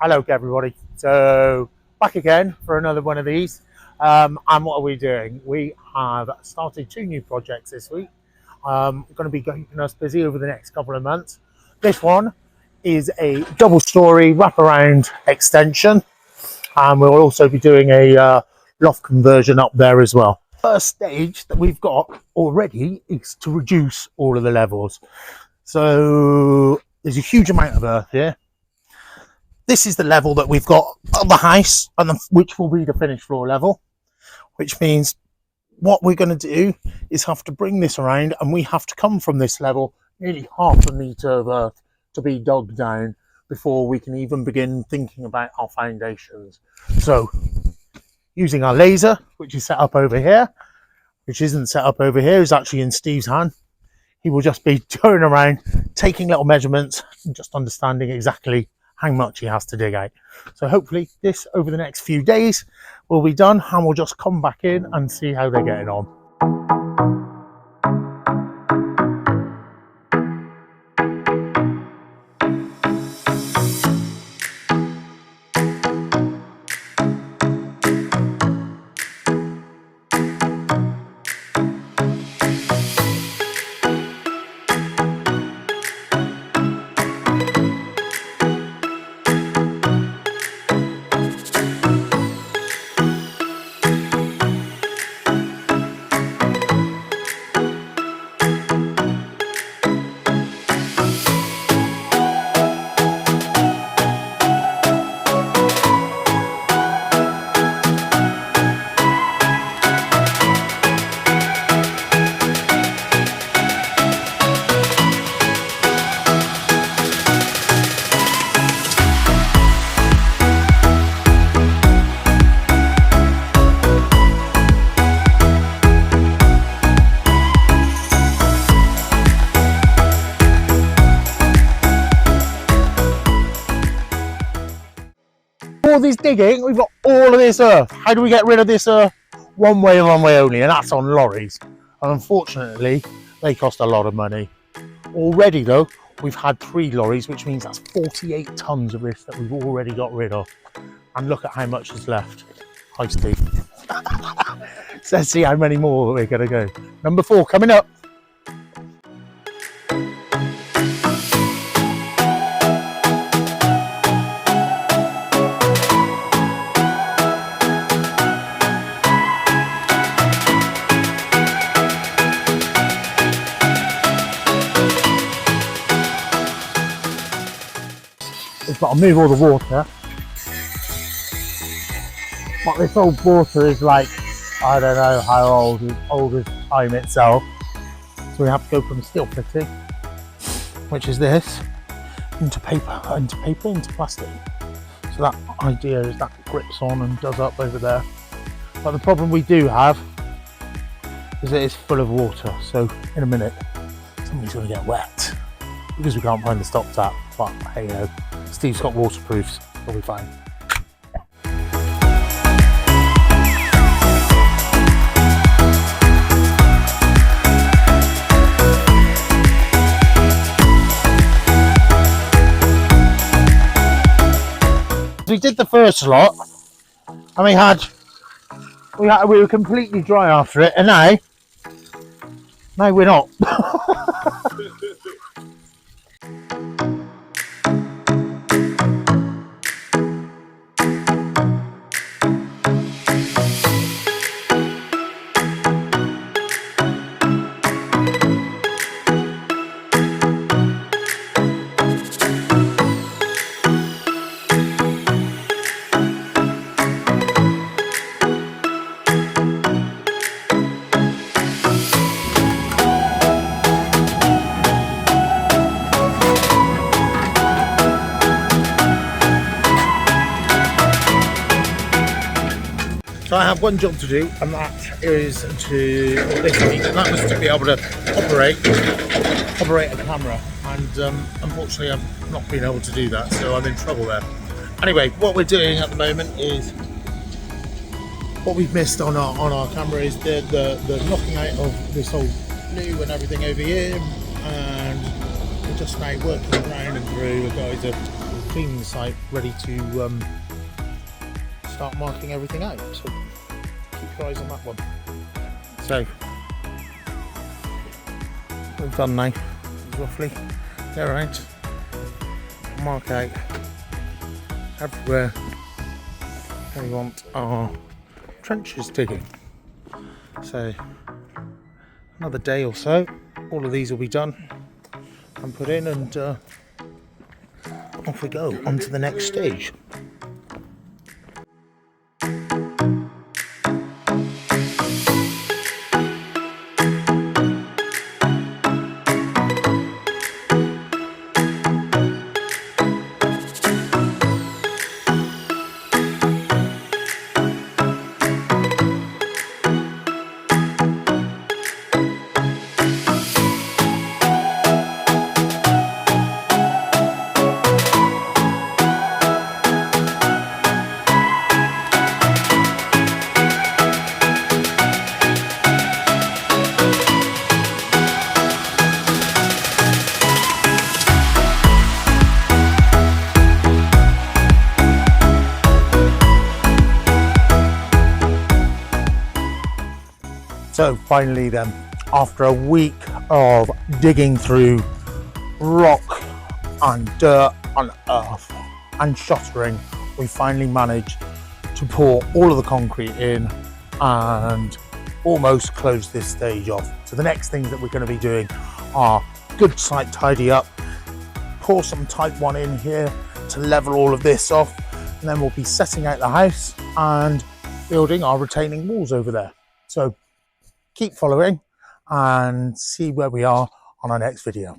Hello everybody, so back again for another one of these, and what are we doing? We have started two new projects this week. Going to be keeping us busy over the next couple of months. This one is a double story wraparound extension, and we'll also be doing a loft conversion up there as well. First stage that we've got already is to reduce all of the levels. So there's a huge amount of earth here. This is the level that we've got on the house, and which will be the finished floor level, which means what we're going to do is have to bring this around, and we have to come from this level nearly half a metre of earth to be dug down before we can even begin thinking about our foundations. So using our laser, which is set up over here, which isn't set up over here, is actually in Steve's hand. He will just be going around taking little measurements and just understanding exactly how much he has to dig out. So hopefully this over the next few days will be done, and we'll just come back in and see how they're getting on. All this digging, we've got all of this earth. How do we get rid of this earth? One way and one way only, and that's on lorries. And unfortunately, they cost a lot of money. Already though, we've had 3 lorries, which means that's 48 tonnes of this that we've already got rid of. And look at how much is left. Hi Steve. So let's see how many more we're going to go. Number 4 coming up. We've got to move all the water, but this old water is like, I don't know how old as time itself. So we have to go from steel fitting, which is this, into plastic. So that idea is that grips on and does up over there. But the problem we do have is that it's full of water. So in a minute, somebody's going to get wet because we can't find the stop tap. But hey ho. Steve's got waterproofs, we'll be fine. We did the first lot, and we were completely dry after it, and now we're not. So I have one job to do, and that is to this week, and that was to be able to operate a camera, and unfortunately I've not been able to do that, so I'm in trouble there. Anyway, what we're doing at the moment is, what we've missed on our camera is the knocking out of this whole glue and everything over here, and we're just now working around and through. The guys are cleaning the site, ready to start marking everything out. So keep your eyes on that one. So we've done now, roughly. They're out. Mark out everywhere we want our trenches digging. So another day or so, all of these will be done and put in, and off we go on to the next stage. So finally then, after a week of digging through rock and dirt and earth and shuttering, we finally managed to pour all of the concrete in and almost close this stage off. So the next things that we're going to be doing are good site tidy up, pour some type 1 in here to level all of this off, and then we'll be setting out the house and building our retaining walls over there. So keep following and see where we are on our next video.